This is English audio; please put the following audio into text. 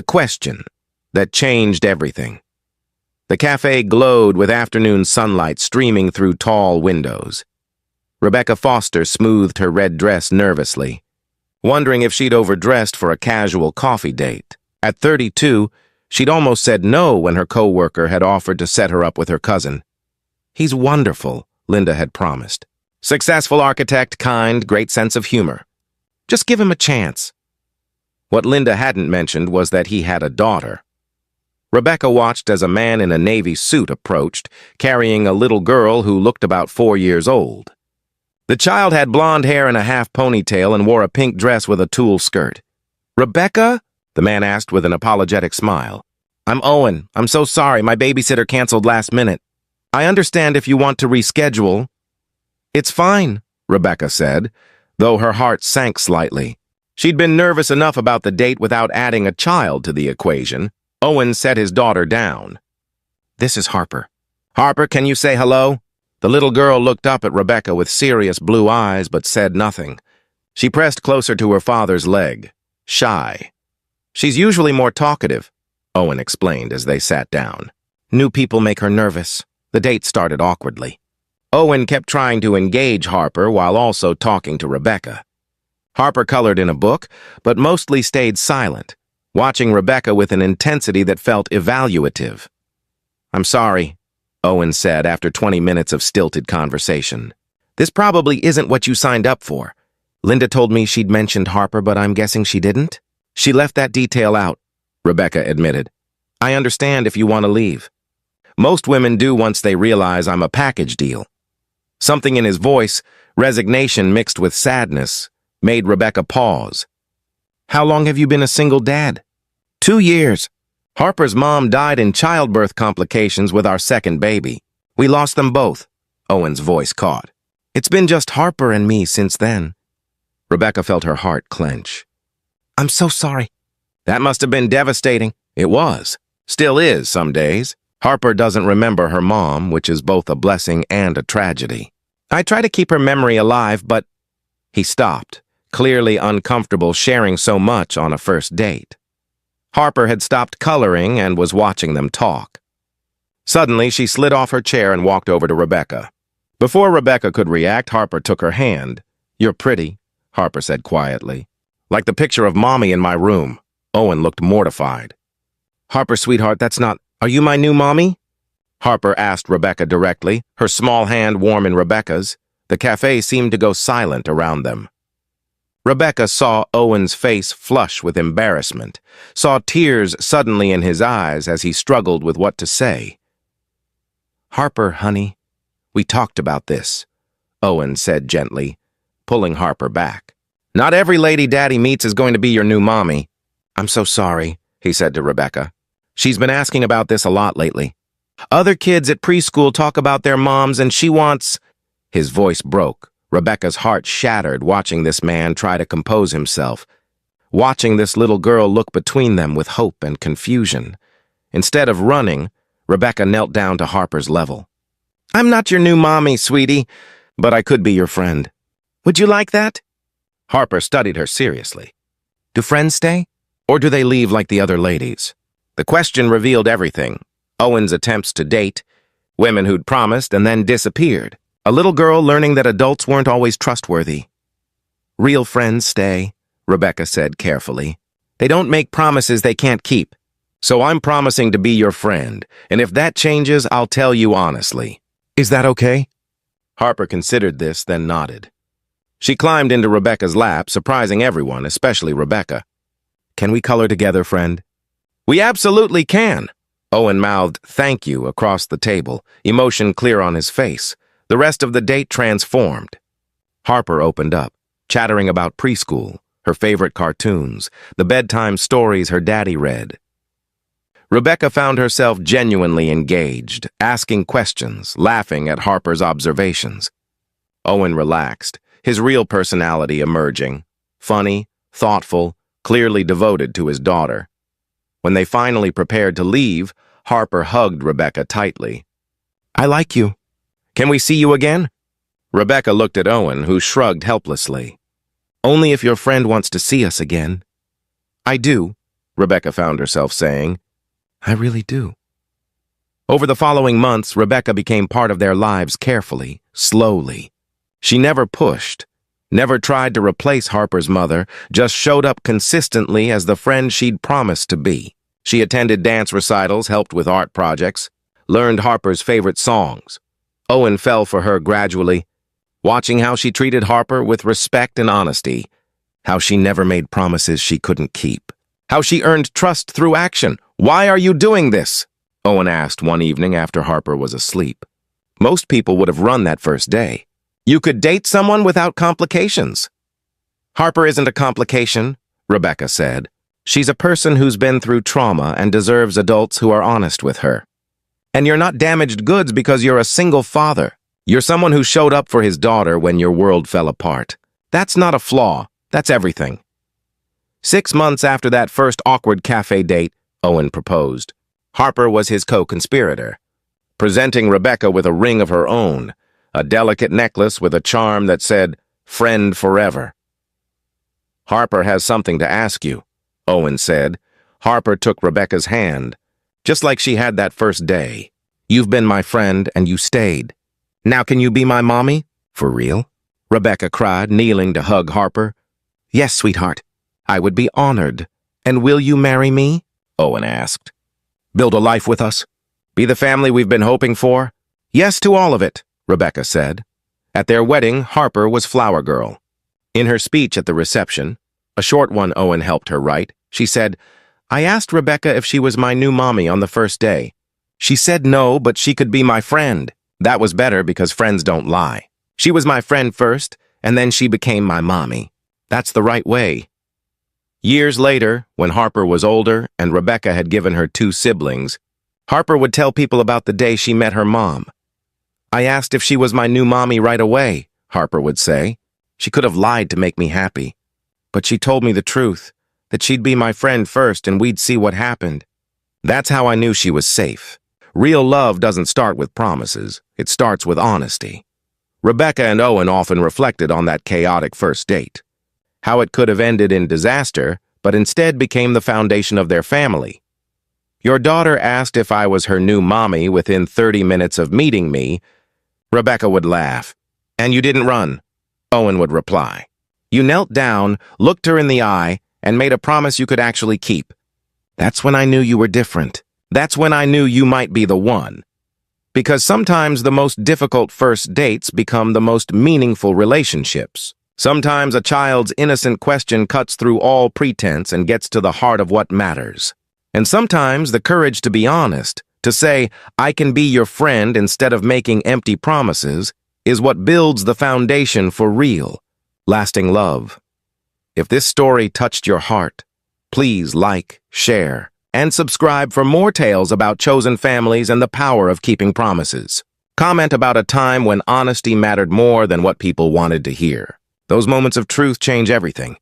The question that changed everything. The cafe glowed with afternoon sunlight streaming through tall windows. Rebecca Foster smoothed her red dress nervously, wondering if she'd overdressed for a casual coffee date. At 32, she'd almost said no when her co-worker had offered to set her up with her cousin. "He's wonderful," Linda had promised. "Successful architect, kind, great sense of humor. Just give him a chance." What Linda hadn't mentioned was that he had a daughter. Rebecca watched as a man in a navy suit approached, carrying a little girl who looked about 4 years old. The child had blonde hair and a half ponytail and wore a pink dress with a tulle skirt. "Rebecca?" the man asked with an apologetic smile. "I'm Owen. I'm so sorry. My babysitter canceled last minute. I understand if you want to reschedule." "It's fine," Rebecca said, though her heart sank slightly. She'd been nervous enough about the date without adding a child to the equation. Owen set his daughter down. "This is Harper." "Harper, can you say hello?" The little girl looked up at Rebecca with serious blue eyes but said nothing. She pressed closer to her father's leg, shy. "She's usually more talkative," Owen explained as they sat down. "New people make her nervous." The date started awkwardly. Owen kept trying to engage Harper while also talking to Rebecca. Harper colored in a book, but mostly stayed silent, watching Rebecca with an intensity that felt evaluative. "I'm sorry," Owen said after 20 minutes of stilted conversation. "This probably isn't what you signed up for. Linda told me she'd mentioned Harper, but I'm guessing she didn't?" "She left that detail out," Rebecca admitted. "I understand if you want to leave. Most women do once they realize I'm a package deal." Something in his voice, resignation mixed with sadness, made Rebecca pause. "How long have you been a single dad?" 2 years. Harper's mom died in childbirth complications with our second baby. We lost them both," Owen's voice caught. "It's been just Harper and me since then." Rebecca felt her heart clench. "I'm so sorry." "That must have been devastating." "It was. Still is some days. Harper doesn't remember her mom, which is both a blessing and a tragedy. I try to keep her memory alive, but..." He stopped, clearly uncomfortable sharing so much on a first date. Harper had stopped coloring and was watching them talk. Suddenly, she slid off her chair and walked over to Rebecca. Before Rebecca could react, Harper took her hand. "You're pretty," Harper said quietly. "Like the picture of Mommy in my room." Owen looked mortified. "Harper, sweetheart, that's not... Are you my new mommy?" Harper asked Rebecca directly, her small hand warm in Rebecca's. The cafe seemed to go silent around them. Rebecca saw Owen's face flush with embarrassment, saw tears suddenly in his eyes as he struggled with what to say. "Harper, honey, we talked about this," Owen said gently, pulling Harper back. "Not every lady Daddy meets is going to be your new mommy." "I'm so sorry," he said to Rebecca. "She's been asking about this a lot lately. Other kids at preschool talk about their moms and she wants..." His voice broke. Rebecca's heart shattered watching this man try to compose himself, watching this little girl look between them with hope and confusion. Instead of running, Rebecca knelt down to Harper's level. "I'm not your new mommy, sweetie, but I could be your friend. Would you like that?" Harper studied her seriously. "Do friends stay? Or do they leave like the other ladies?" The question revealed everything. Owen's attempts to date, women who'd promised and then disappeared. A little girl learning that adults weren't always trustworthy. "Real friends stay," Rebecca said carefully. "They don't make promises they can't keep. So I'm promising to be your friend, and if that changes, I'll tell you honestly. Is that okay?" Harper considered this, then nodded. She climbed into Rebecca's lap, surprising everyone, especially Rebecca. "Can we color together, friend?" "We absolutely can." Owen mouthed "thank you" across the table, emotion clear on his face. The rest of the date transformed. Harper opened up, chattering about preschool, her favorite cartoons, the bedtime stories her daddy read. Rebecca found herself genuinely engaged, asking questions, laughing at Harper's observations. Owen relaxed, his real personality emerging, funny, thoughtful, clearly devoted to his daughter. When they finally prepared to leave, Harper hugged Rebecca tightly. "I like you. Can we see you again?" Rebecca looked at Owen, who shrugged helplessly. "Only if your friend wants to see us again." "I do," Rebecca found herself saying. I really do. Over the following months, Rebecca became part of their lives carefully, slowly. She never pushed, never tried to replace Harper's mother, just showed up consistently as the friend she'd promised to be. She attended dance recitals, helped with art projects, learned Harper's favorite songs. Owen fell for her gradually, watching how she treated Harper with respect and honesty, how she never made promises she couldn't keep, how she earned trust through action. Why are you doing this? Owen asked one evening after Harper was asleep. Most people would have run that first day. You could date someone without complications. Harper isn't a complication, Rebecca said. She's a person who's been through trauma and deserves adults who are honest with her. And you're not damaged goods because you're a single father. You're someone who showed up for his daughter when your world fell apart. That's not a flaw. That's everything. 6 months after that first awkward cafe date, Owen proposed. Harper was his co-conspirator, presenting Rebecca with a ring of her own, a delicate necklace with a charm that said, "Friend forever." Harper has something to ask you, Owen said. Harper took Rebecca's hand, just like she had that first day. You've been my friend and you stayed. Now can you be my mommy? For real? Rebecca cried, kneeling to hug Harper. Yes, sweetheart. I would be honored. And will you marry me? Owen asked. Build a life with us? Be the family we've been hoping for? Yes to all of it, Rebecca said. At their wedding, Harper was flower girl. In her speech at the reception, a short one Owen helped her write, she said, I asked Rebecca if she was my new mommy on the first day. She said no, but she could be my friend. That was better because friends don't lie. She was my friend first, and then she became my mommy. That's the right way. Years later, when Harper was older and Rebecca had given her 2 siblings, Harper would tell people about the day she met her mom. I asked if she was my new mommy right away, Harper would say. She could have lied to make me happy. But she told me the truth, that she'd be my friend first and we'd see what happened. That's how I knew she was safe. Real love doesn't start with promises. It starts with honesty. Rebecca and Owen often reflected on that chaotic first date. How it could have ended in disaster, but instead became the foundation of their family. Your daughter asked if I was her new mommy within 30 minutes of meeting me. Rebecca would laugh. And you didn't run, Owen would reply. You knelt down, looked her in the eye, and made a promise you could actually keep. That's when I knew you were different. That's when I knew you might be the one. Because sometimes the most difficult first dates become the most meaningful relationships. Sometimes a child's innocent question cuts through all pretense and gets to the heart of what matters. And sometimes the courage to be honest, to say, I can be your friend instead of making empty promises, is what builds the foundation for real, lasting love. If this story touched your heart, please like, share, and subscribe for more tales about chosen families and the power of keeping promises. Comment about a time when honesty mattered more than what people wanted to hear. Those moments of truth change everything.